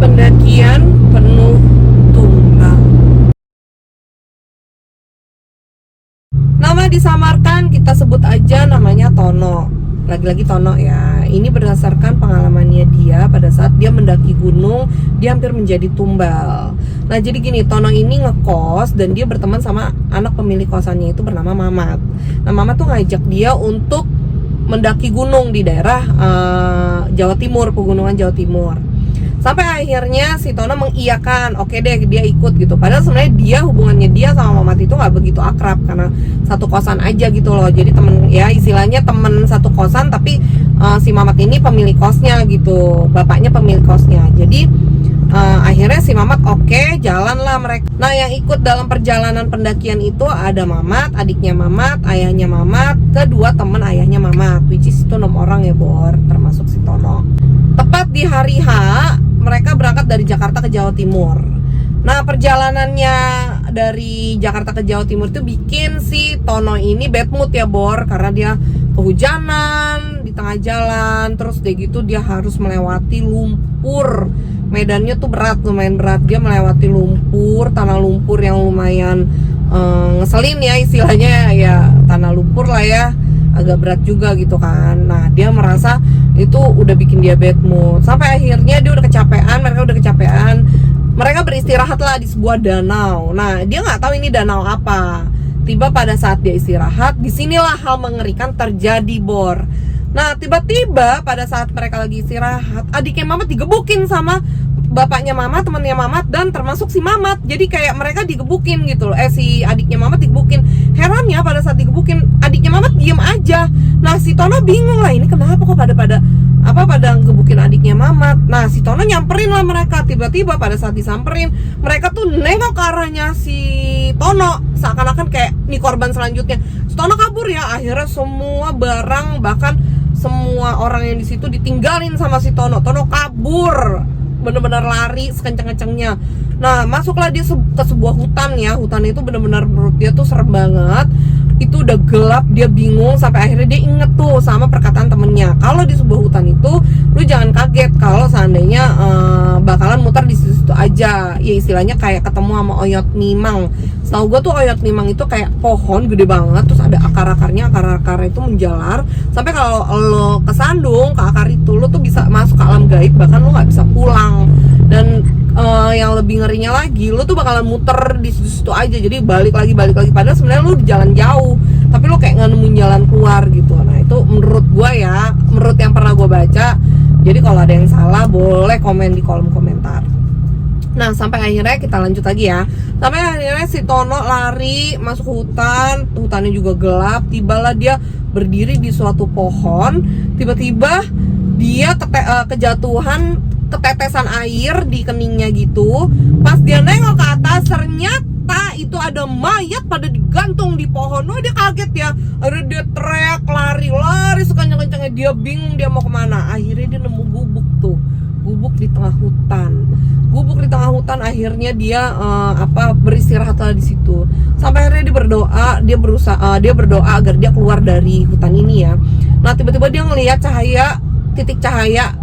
pendakian penuh tumbang. Nama disamarkan, kita sebut aja namanya Tono. Lagi-lagi Tono ya. Ini berdasarkan pengalamannya dia pada saat dia mendaki gunung, dia hampir menjadi tumbal. Nah jadi gini, Tono ini ngekos dan dia berteman sama anak pemilik kosannya itu bernama Mamat. Nah Mamat tuh ngajak dia untuk mendaki gunung di daerah Jawa Timur, pegunungan Jawa Timur. Sampai akhirnya si Tono mengiyakan, oke deh dia ikut gitu. Padahal sebenarnya hubungannya dia sama Mamat itu nggak begitu akrab karena satu kosan aja gitu loh. Jadi temen ya istilahnya temen satu kosan, tapi si Mamat ini pemilik kosnya gitu, bapaknya pemilik kosnya. Jadi akhirnya si Mamat oke, jalanlah mereka. Nah yang ikut dalam perjalanan pendakian itu ada Mamat, adiknya Mamat, ayahnya Mamat, kedua temen ayahnya Mamat, which is itu 6 orang ya Bor, termasuk si Tono. Tepat di hari H, mereka berangkat dari Jakarta ke Jawa Timur. Nah perjalanannya dari Jakarta ke Jawa Timur itu bikin si Tono ini bad mood ya Bor, karena dia kehujanan di tengah jalan. Terus kayak gitu dia harus melewati lumpur. Medannya tuh lumayan berat. Dia melewati lumpur, tanah lumpur yang lumayan ngeselin ya istilahnya, ya tanah lumpur lah ya, agak berat juga gitu kan. Nah dia merasa itu udah bikin dia bad mood. Sampai akhirnya dia udah kecapean, mereka beristirahat lah di sebuah danau. Nah dia nggak tahu ini danau apa. Tiba pada saat dia istirahat, disinilah hal mengerikan terjadi Bor. Nah tiba-tiba pada saat mereka lagi istirahat, adiknya Mamat digebukin sama bapaknya Mamat, temannya Mamat, dan termasuk si Mamat. Jadi kayak mereka digebukin gitu loh. Si adiknya Mamat digebukin. Herannya pada saat digebukin, adiknya Mamat diem aja. Nah si Tono bingung lah, ini kenapa kok pada ngegebukin adiknya Mamat. Nah si Tono nyamperin lah mereka. Tiba-tiba pada saat disamperin, mereka tuh nengok ke arahnya si Tono, seakan-akan kayak nih korban selanjutnya. Si Tono kabur ya. Akhirnya semua barang, bahkan semua orang yang di situ ditinggalin sama si Tono. Tono kabur, bener-bener lari sekenceng-kencengnya. Nah masuklah dia ke sebuah hutan ya. Hutan itu bener-bener menurut dia tuh serem banget. Itu udah gelap, dia bingung. Sampai akhirnya dia inget tuh sama perkataan temennya, kalau di sebuah hutan itu lu jangan kaget kalau seandainya bakalan muter di situ aja. Ya istilahnya kayak ketemu sama oyot mimang. Setahu gue tuh oyot mimang itu kayak pohon gede banget, terus ada akar-akarnya, akar-akar itu menjalar sampai kalau lo kesandung ke akar itu, lo tuh bisa masuk ke alam gaib, bahkan lo nggak bisa pulang. Dan yang lebih ngerinya lagi, lo tuh bakalan muter di situ aja, jadi balik lagi. Padahal sebenarnya lo di jalan jauh, tapi lo kayak nggak nemuin jalan keluar gitu. Nah itu menurut gue ya, menurut yang pernah gue baca. Jadi kalau ada yang salah boleh komen di kolom komentar. Nah sampai akhirnya kita lanjut lagi ya. Sampai akhirnya si Tono lari masuk hutan, hutannya juga gelap. Tibalah dia berdiri di suatu pohon. Tiba-tiba dia kejatuhan, ketetesan air di keningnya gitu. Pas dia nengok ke atas, ternyata itu ada mayat pada digantung di pohon. Wah dia kaget ya. Akhirnya dia teriak, lari sekencang-kencangnya. Dia bingung dia mau kemana. Akhirnya dia nemu gubuk di tengah hutan. Akhirnya dia beristirahat lah di situ. Sampai akhirnya dia berdoa agar dia keluar dari hutan ini ya. Nah tiba-tiba dia ngelihat titik cahaya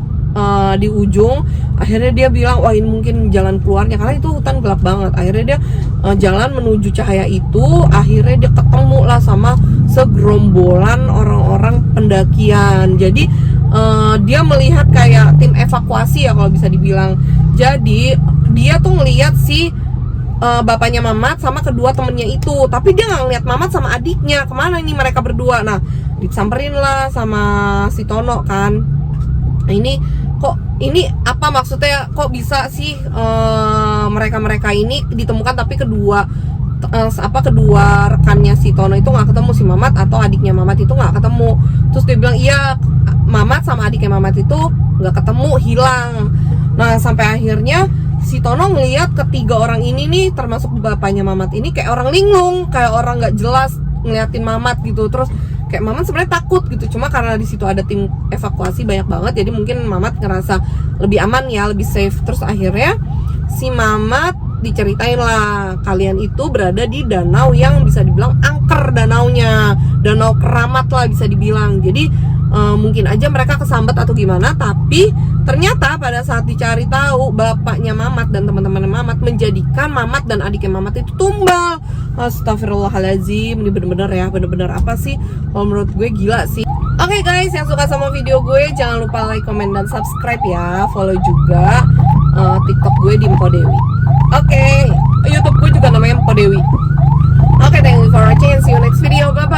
di ujung. Akhirnya dia bilang, wah ini mungkin jalan keluarnya, karena itu hutan gelap banget. Akhirnya dia jalan menuju cahaya itu. Akhirnya dia ketemu lah sama segerombolan orang-orang pendakian. Jadi dia melihat kayak tim evakuasi ya kalau bisa dibilang. Jadi dia tuh ngelihat si bapaknya Mamat sama kedua temennya itu, tapi dia nggak ngeliat Mamat sama adiknya. Kemana ini mereka berdua? Nah disamperin lah sama si Tono kan. Nah ini apa maksudnya, kok bisa sih mereka ini ditemukan tapi kedua rekannya si Tono itu nggak ketemu, si Mamat atau adiknya Mamat itu nggak ketemu. Terus dia bilang iya, Mamat sama adiknya Mamat itu nggak ketemu, hilang. Nah sampai akhirnya si Tono ngeliat ketiga orang ini nih, termasuk bapaknya Mamat ini, kayak orang linglung, kayak orang nggak jelas ngeliatin Mamat gitu. Terus kayak Mamat sebenarnya takut gitu, cuma karena di situ ada tim evakuasi banyak banget, jadi mungkin Mamat ngerasa lebih aman ya, lebih safe. Terus akhirnya si Mamat diceritain lah, kalian itu berada di danau yang bisa dibilang angker danaunya, danau keramat lah bisa dibilang. Jadi mungkin aja mereka kesambet atau gimana, tapi ternyata pada saat dicari tahu bapaknya Mamat dan teman-teman Mamat menjadikan Mamat dan adiknya Mamat itu tumbal. Astagfirullahaladzim, ini bener-bener ya, bener-bener apa sih, kalau menurut gue gila sih. Oke guys, yang suka sama video gue jangan lupa like, comment, dan subscribe ya. Follow juga TikTok gue di Mpo Dewi. Oke, YouTube gue juga namanya Mpo Dewi. Oke, thank you for watching and see you next video. Bye.